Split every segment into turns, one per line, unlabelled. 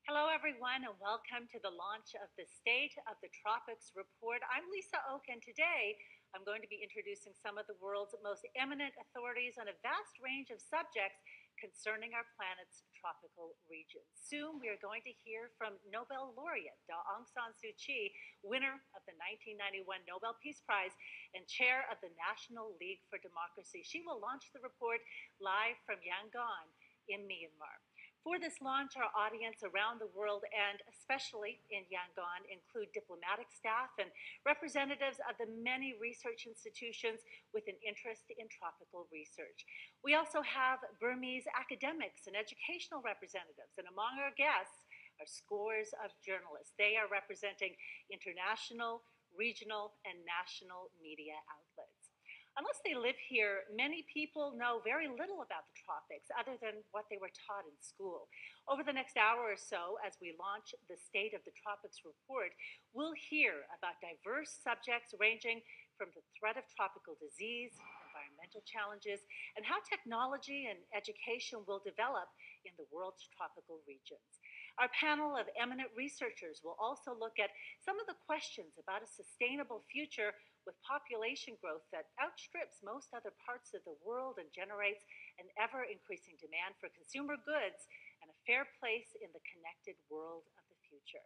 Hello, everyone, and welcome to the launch of the State of the Tropics report. I'm Lisa Oak, and today I'm going to be introducing some of the world's most eminent authorities on a vast range of subjects concerning our planet's tropical regions. Soon, we are going to hear from Nobel laureate Aung San Suu Kyi, winner of the 1991 Nobel Peace Prize and chair of the National League for Democracy. She will launch the report live from Yangon in Myanmar. For this launch, our audience around the world and especially in Yangon include diplomatic staff and representatives of the many research institutions with an interest in tropical research. We also have Burmese academics and educational representatives, and among our guests are scores of journalists. They are representing international, regional, and national media outlets. Unless they live here, many people know very little about the tropics other than what they were taught in school. Over the next hour or so, as we launch the State of the Tropics report, we'll hear about diverse subjects ranging from the threat of tropical disease, environmental challenges, and how technology and education will develop in the world's tropical regions. Our panel of eminent researchers will also look at some of the questions about a sustainable future with population growth that outstrips most other parts of the world and generates an ever increasing demand for consumer goods and a fair place in the connected world of the future.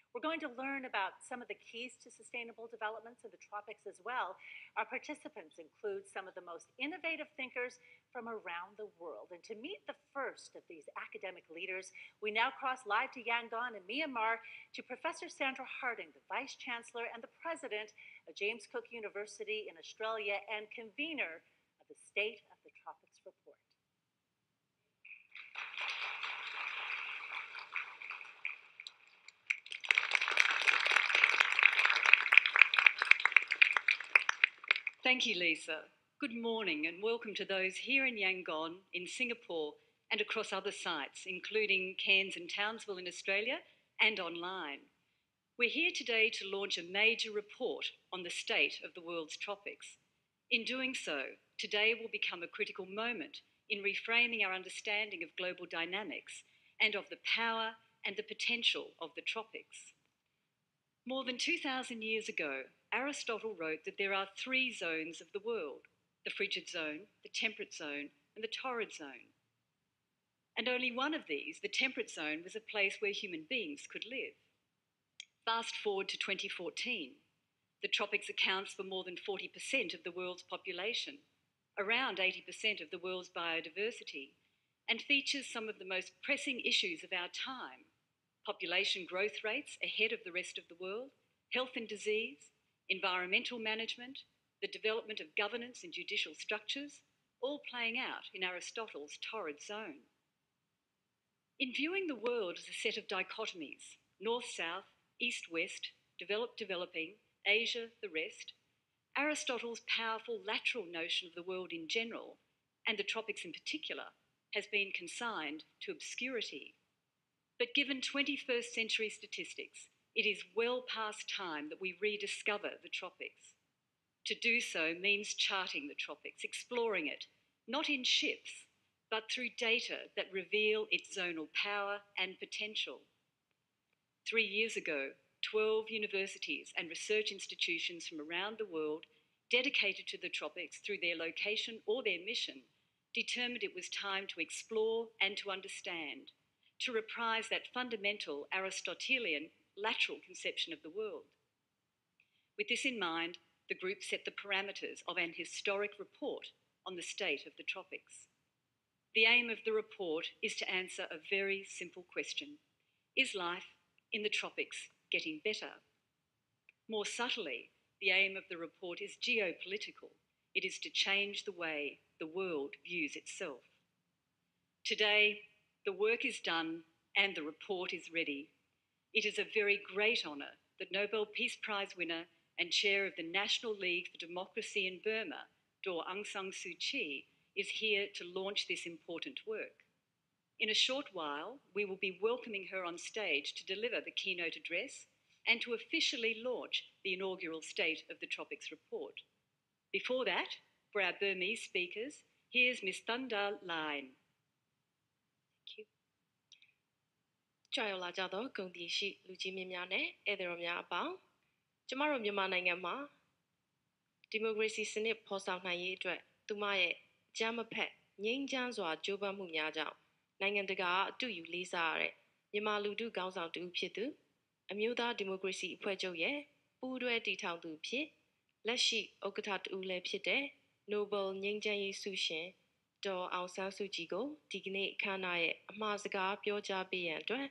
We're going to learn about some of the keys to sustainable developments in the tropics as well. Our participants include some of the most innovative thinkers from around the world. And to meet the first of these academic leaders, we now cross live to Yangon in Myanmar to Professor Sandra Harding, the Vice Chancellor and the President of James Cook University in Australia and convener of the State of the Tropics report.
Thank you, Lisa. Good morning and welcome to those here in Yangon, in Singapore, and across other sites, including Cairns and Townsville in Australia and online. We're here today to launch a major report on the state of the world's tropics. In doing so, today will become a critical moment in reframing our understanding of global dynamics and of the power and the potential of the tropics. More than 2,000 years ago, Aristotle wrote that there are three zones of the world: the frigid zone, the temperate zone, and the torrid zone. And only one of these, the temperate zone, was a place where human beings could live. Fast forward to 2014. The tropics accounts for more than 40% of the world's population, around 80% of the world's biodiversity, and features some of the most pressing issues of our time: population growth rates ahead of the rest of the world, health and disease, environmental management, the development of governance and judicial structures, all playing out in Aristotle's torrid zone. In viewing the world as a set of dichotomies, north-south, east-west, developed-developing, Asia, the rest, Aristotle's powerful lateral notion of the world in general, and the tropics in particular, has been consigned to obscurity. But given 21st century statistics, it is well past time that we rediscover the tropics. To do so means charting the tropics, exploring it, not in ships, but through data that reveal its zonal power and potential. 3 years ago, 12 universities and research institutions from around the world dedicated to the tropics through their location or their mission determined it was time to explore and to understand, to reprise that fundamental Aristotelian lateral conception of the world. With this in mind, the group set the parameters of an historic report on the state of the tropics. The aim of the report is to answer a very simple question: is life in the tropics getting better? More subtly, the aim of the report is geopolitical. It is to change the way the world views itself. Today, the work is done and the report is ready. It is a very great honour that Nobel Peace Prize winner and chair of the National League for Democracy in Burma, Aung San Suu Kyi, is here to launch this important work. In a short while, we will be welcoming her on stage to deliver the keynote address and to officially launch the inaugural State of the Tropics report. Before that, for our Burmese speakers, here's Ms. Thanda Line. Thank you.
ကြွရောက်လာကြသောဂုဏ်တည်ရှိလူကြီးမင်းများနဲ့ဧည့်သည်တော်များအပေါင်းကျမတို့မြန်မာနိုင်ငံမှာဒီမိုကရေစီစနစ်ဖော်ဆောင်နိုင်ရေးအတွက်သူမရဲ့ကြမ်းမဖက်ငြိမ်းချမ်းစွာကြိုးပမ်းမှုများကြောင့်နိုင်ငံတကာအတူယူလေးစားရတဲ့မြန်မာလူထုခေါင်းဆောင်တူဖြစ်သူအမျိုးသားဒီမိုကရေစီအဖွဲ့ချုပ်ရဲ့ပူးတွဲတည်ထောင်သူဖြစ်လက်ရှိဥက္ကဋ္ဌတူလည်းဖြစ်တဲ့ Nobel ငြိမ်းချမ်းရေးဆုရှင်ဒေါ်အောင်ဆန်းစုကြည်ကိုဒီကနေ့အခမ်းအနားရဲ့အမှာစကားပြောကြားပေးရန်အတွက်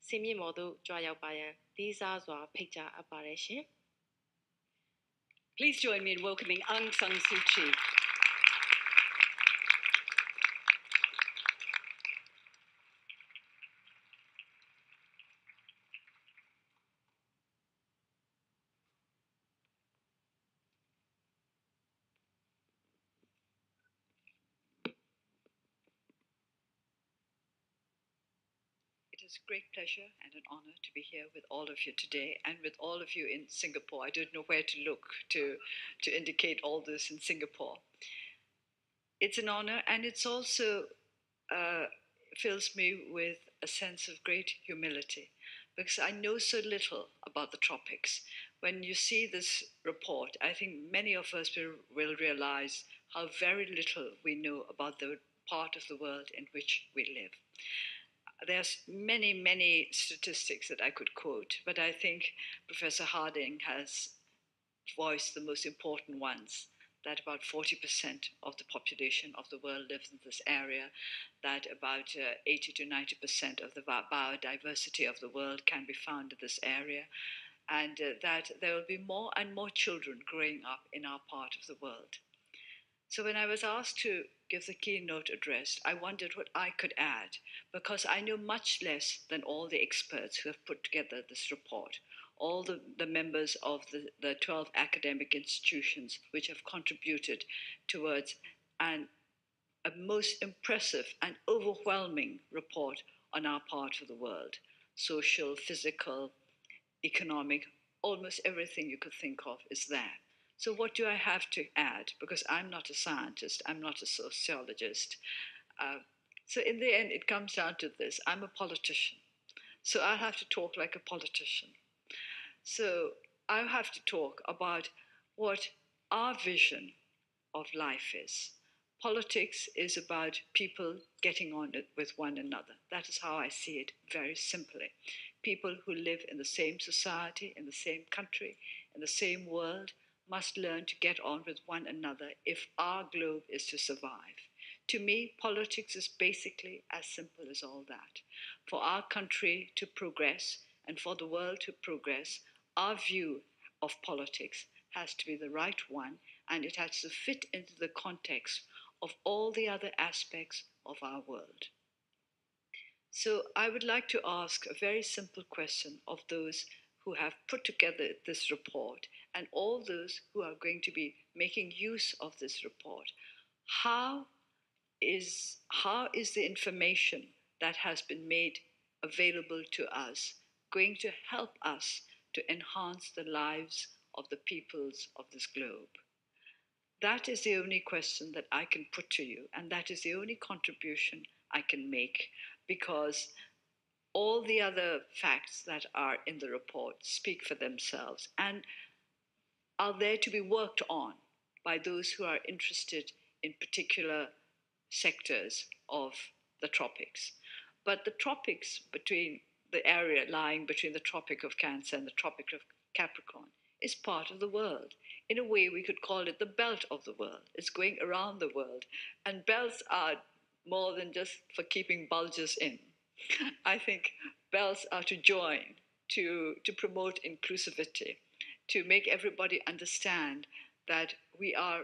စင်မြင့်မော်သို့ကြွရောက်ပါရန်လေးစားစွာဖိတ်ကြားအပ်ပါတယ်ရှင်
Please join me in welcoming Aung San Suu Kyi. It is a great pleasure and an honor to be here with all of you today and with all of you in Singapore. I don't know where to look to indicate all this in Singapore. It's an honor, and it's also fills me with a sense of great humility because I know so little about the tropics. When you see this report, I think many of us will realize how very little we know about the part of the world in which we live. There's many statistics that I could quote, but I think Professor Harding has voiced the most important ones, that about 40% of the population of the world lives in this area, that about 80 to 90% of the biodiversity of the world can be found in this area, and that there will be more and more children growing up in our part of the world. So when I was asked to give the keynote address, I wondered what I could add, because I know much less than all the experts who have put together this report, all the members of the 12 academic institutions which have contributed towards a most impressive and overwhelming report on our part of the world, social, physical, economic, almost everything you could think of is there. So what do I have to add? Because I'm not a scientist, I'm not a sociologist. So in the end, it comes down to this. I'm a politician. So I'll have to talk like a politician. So I'll have to talk about what our vision of life is. Politics is about people getting on with one another. That is how I see it very simply. People who live in the same society, in the same country, in the same world, must learn to get on with one another if our globe is to survive. To me, politics is basically as simple as all that. For our country to progress and for the world to progress, our view of politics has to be the right one, and it has to fit into the context of all the other aspects of our world. So I would like to ask a very simple question of those who have put together this report and all those who are going to be making use of this report. How is the information that has been made available to us going to help us to enhance the lives of the peoples of this globe? That is the only question that I can put to you, and that is the only contribution I can make, because all the other facts that are in the report speak for themselves and are there to be worked on by those who are interested in particular sectors of the tropics. But the tropics, between the area lying between the Tropic of Cancer and the Tropic of Capricorn, is part of the world. In a way, we could call it the belt of the world. It's going around the world. And belts are more than just for keeping bulges in. I think belts are to join, to promote inclusivity, to make everybody understand that we are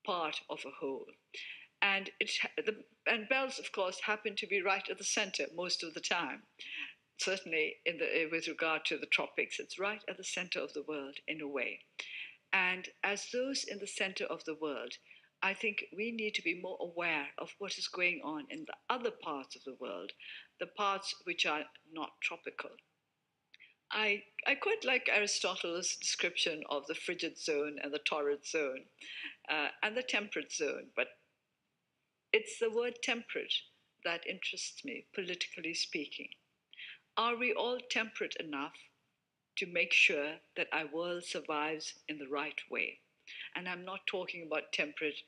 part of a whole. And belts, of course, happen to be right at the center most of the time. Certainly, with regard to the tropics, it's right at the center of the world in a way. And as those in the center of the world, I think we need to be more aware of what is going on in the other parts of the world, the parts which are not tropical. I quite like Aristotle's description of the frigid zone and the torrid zone and the temperate zone, but it's the word temperate that interests me, politically speaking.
Are we all temperate enough to make sure that our world survives in the right way? And I'm not talking about temperate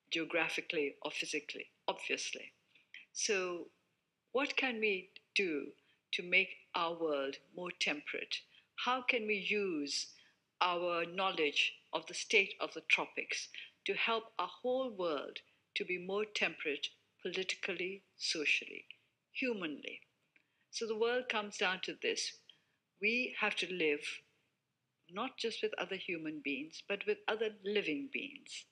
geographically or physically, obviously. So, what can we do to make our world more temperate? How can we use our knowledge of the state of the tropics to help our whole world to be more temperate politically, socially, humanly? So the world comes down to this. We have to live not just with other human beings, but with other living beings.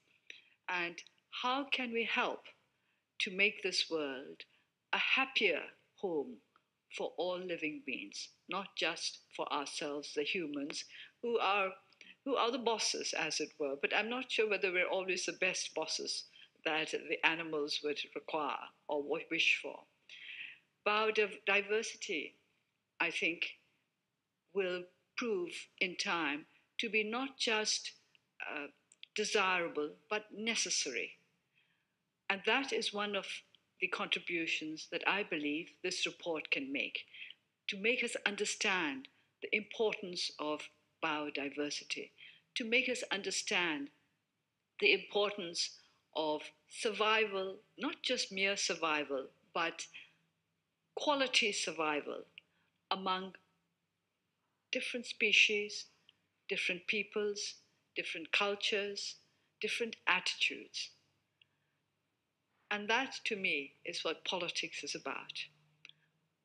And how can we help to make this world a happier home for all living beings, not just for ourselves, the humans, who are the bosses, as it were. But I'm not sure whether we're always the best bosses that the animals would require or wish for. Biodiversity, I think, will prove in time to be not just desirable, but necessary. And that is one of the contributions that I believe this report can make, to make us understand the importance of biodiversity, to make us understand the importance of survival, not just mere survival, but quality survival among different species, different peoples, different cultures, different attitudes. And that, to me, is what politics is about.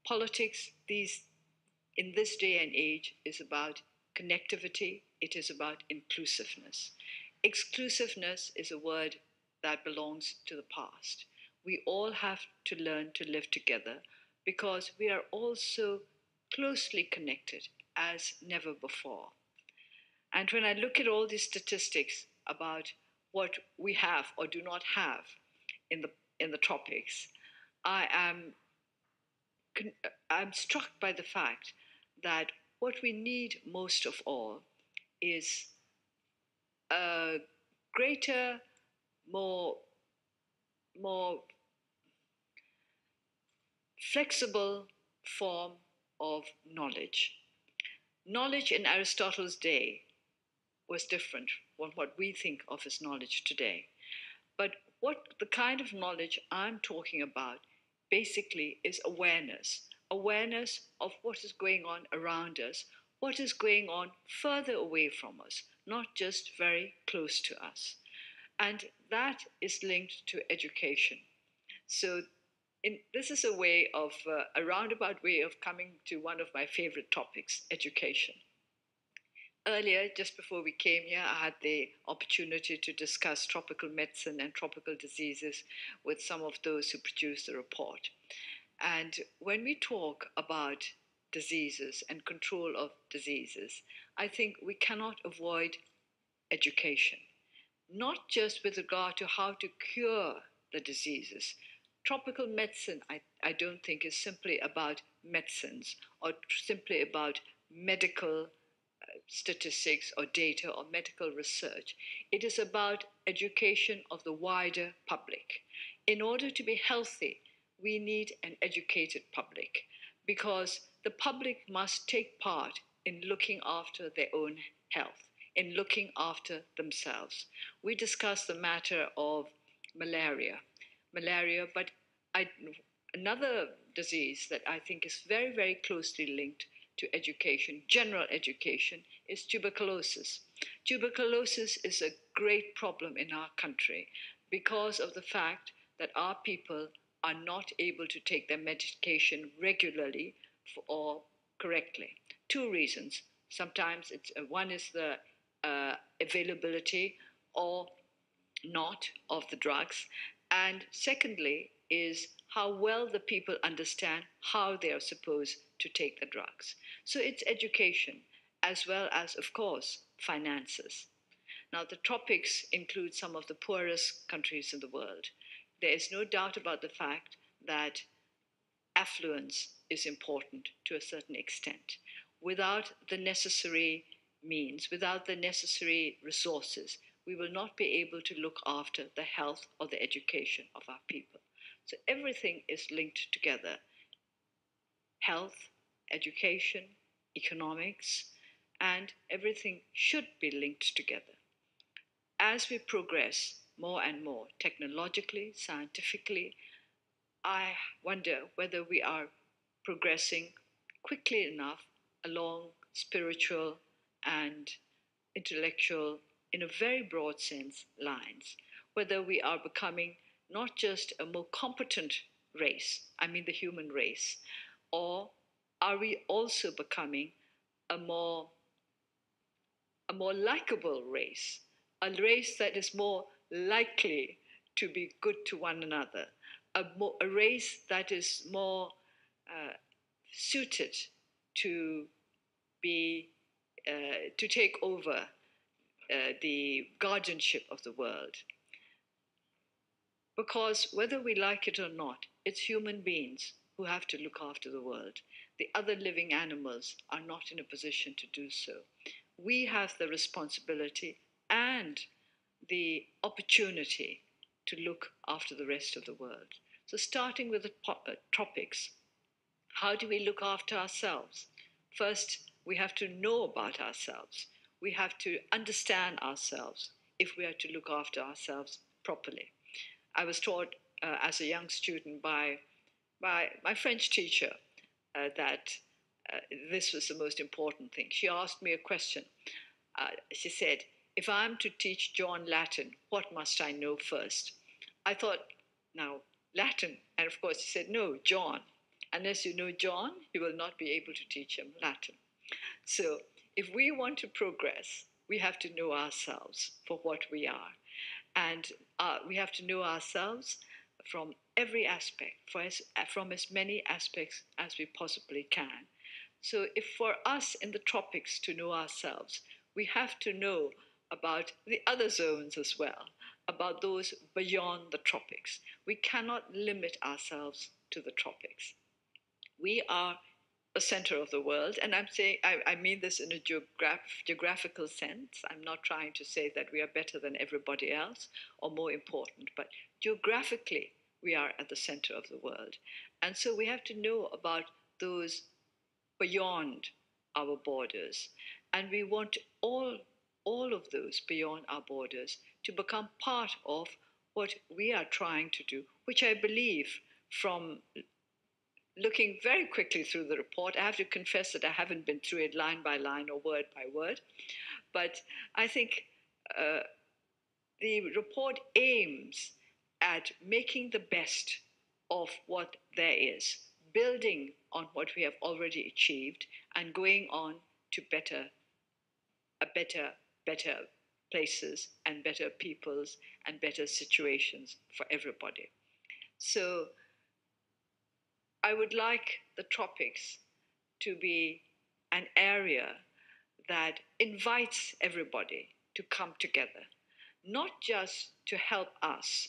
Politics, in this day and age, is about connectivity, it is about inclusiveness. Exclusiveness is a word that belongs to the past. We all have to learn to live together because we are all so closely connected as never before. And when I look at all these statistics about what we have or do not have in the tropics, I'm struck by the fact that what we need most of all is a greater, more flexible form of knowledge. Knowledge in Aristotle's day was different from what we think of as knowledge today. But what the kind of knowledge I'm talking about basically is awareness of what is going on around us, what is going on further away from us, not just very close to us. And that is linked to education. So this is a roundabout way of coming to one of my favorite topics, education. Earlier, just before we came here, I had the opportunity to discuss tropical medicine and tropical diseases with some of those who produced the report. And when we talk about diseases and control of diseases, I think we cannot avoid education, not just with regard to how to cure the diseases. Tropical medicine, I don't think, is simply about medicines or simply about medical statistics or data or medical research. It is about education of the wider public. In order to be healthy, we need an educated public because the public must take part in looking after their own health, in looking after themselves. We discussed the matter of malaria, but another disease that I think is very, very closely linked to education, general education, is tuberculosis. Tuberculosis is a great problem in our country because of the fact that our people are not able to take their medication regularly or correctly. Two reasons. Sometimes one is the availability or not of the drugs, and secondly is how well the people understand how they are supposed to take the drugs. So it's education as well as, of course, finances. Now, the tropics include some of the poorest countries in the world. There is no doubt about the fact that affluence is important to a certain extent. Without the necessary means, without the necessary resources, we will not be able to look after the health or the education of our people. So everything is linked together. Health, education, economics, and everything should be linked together. As we progress more and more technologically, scientifically, I wonder whether we are progressing quickly enough along spiritual and intellectual, in a very broad sense, lines, whether we are becoming not just a more competent race, I mean the human race, or are we also becoming a more likable race, a race that is more likely to be good to one another, a race that is more suited to be to take over the guardianship of the world. Because whether we like it or not, it's human beings who have to look after the world. The other living animals are not in a position to do so. We have the responsibility and the opportunity to look after the rest of the world. So, starting with the tropics, how do we look after ourselves? First, we have to know about ourselves. We have to understand ourselves if we are to look after ourselves properly. I was taught as a young student by my French teacher that this was the most important thing. She asked me a question. She said, if I'm to teach John Latin, what must I know first? I thought, now, Latin. And of course, she said, no, John. Unless you know John, you will not be able to teach him Latin. So if we want to progress, we have to know ourselves for what we are. And we have to know ourselves from every aspect, from as many aspects as we possibly can. So if for us in the tropics to know ourselves, we have to know about the other zones as well, about those beyond the tropics. We cannot limit ourselves to the tropics. We are a center of the world, and I'm saying I mean this in a geographical sense. I'm not trying to say that we are better than everybody else or more important, but geographically we are at the center of the world, and so we have to know about those beyond our borders, and we want all of those beyond our borders to become part of what we are trying to do, which I believe from looking very quickly through the report. I have to confess that I haven't been through it line by line or word by word, but I think the report aims at making the best of what there is, building on what we have already achieved, and going on to better places and better peoples and better situations for everybody. So I would like the tropics to be an area that invites everybody to come together, not just to help us,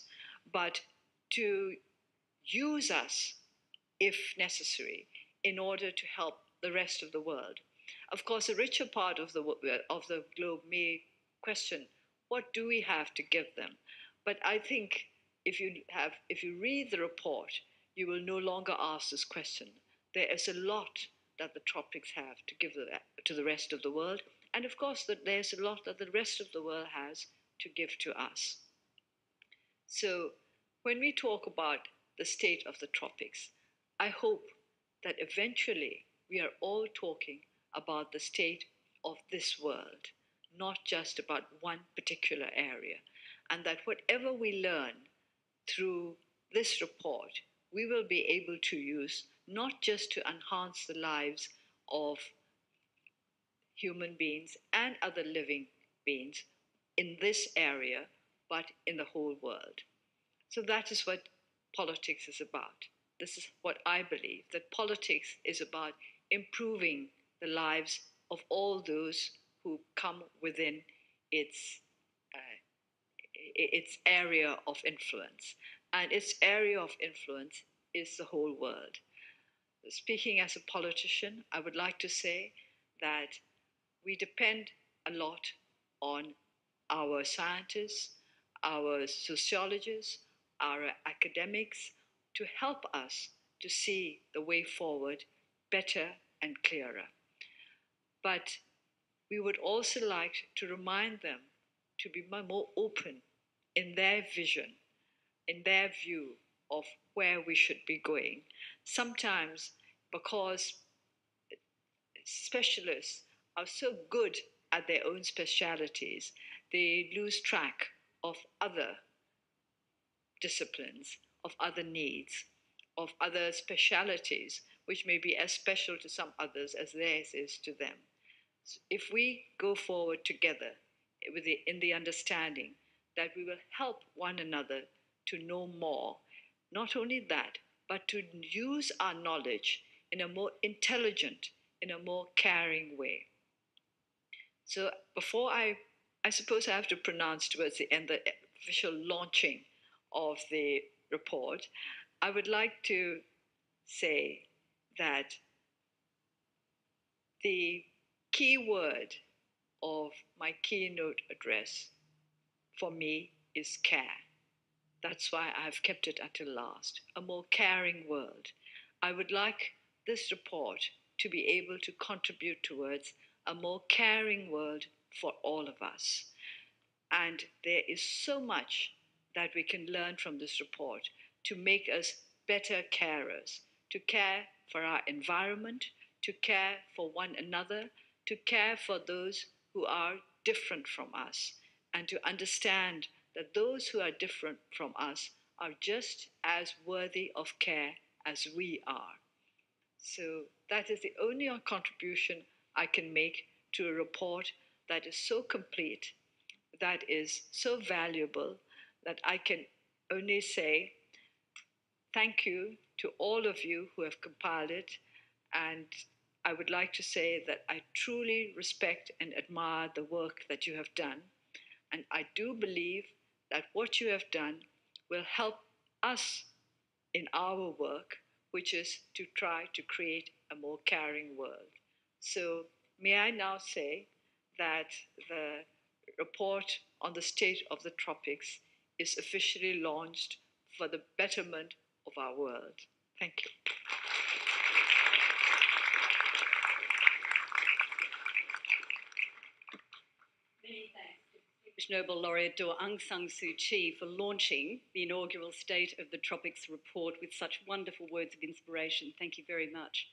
but to use us if necessary in order to help the rest of the world. Of course, a richer part of the globe may question, what do we have to give them? But I think if you read the report, you will no longer ask this question. There is a lot that the tropics have to give to the rest of the world, and of course that there's a lot that the rest of the world has to give to us. So when we talk about the state of the tropics, I hope that eventually we are all talking about the state of this world, not just about one particular area, and that whatever we learn through this report, we will be able to use not just to enhance the lives of human beings and other living beings in this area, but in the whole world. So that is what politics is about. This is what I believe, that politics is about improving the lives of all those who come within its area of influence. And its area of influence is the whole world. Speaking as a politician, I would like to say that we depend a lot on our scientists, our sociologists, our academics to help us to see the way forward better and clearer. But we would also like to remind them to be more open in their vision, in their view of where we should be going. Sometimes, because specialists are so good at their own specialities, they lose track of other disciplines, of other needs, of other specialities, which may be as special to some others as theirs is to them. So if we go forward together in the understanding that we will help one another to know more, not only that, but to use our knowledge in a more intelligent, in a more caring way. So before I suppose I have to pronounce towards the end the official launching of the report, I would like to say that the key word of my keynote address for me is care. That's why I've kept it until last. A more caring world. I would like this report to be able to contribute towards a more caring world for all of us. And there is so much that we can learn from this report to make us better carers, to care for our environment, to care for one another, to care for those who are different from us, and to understand that those who are different from us are just as worthy of care as we are. So that is the only contribution I can make to a report that is so complete, that is so valuable, that I can only say thank you to all of you who have compiled it. And I would like to say that I truly respect and admire the work that you have done. And I do believe that what you have done will help us in our work, which is to try to create a more caring world. So may I now say that the report on the state of the tropics is officially launched for the betterment of our world. Thank you.
Many thanks to Distinguished Nobel Laureate Aung San Suu Kyi for launching the inaugural State of the Tropics report with such wonderful words of inspiration. Thank you very much.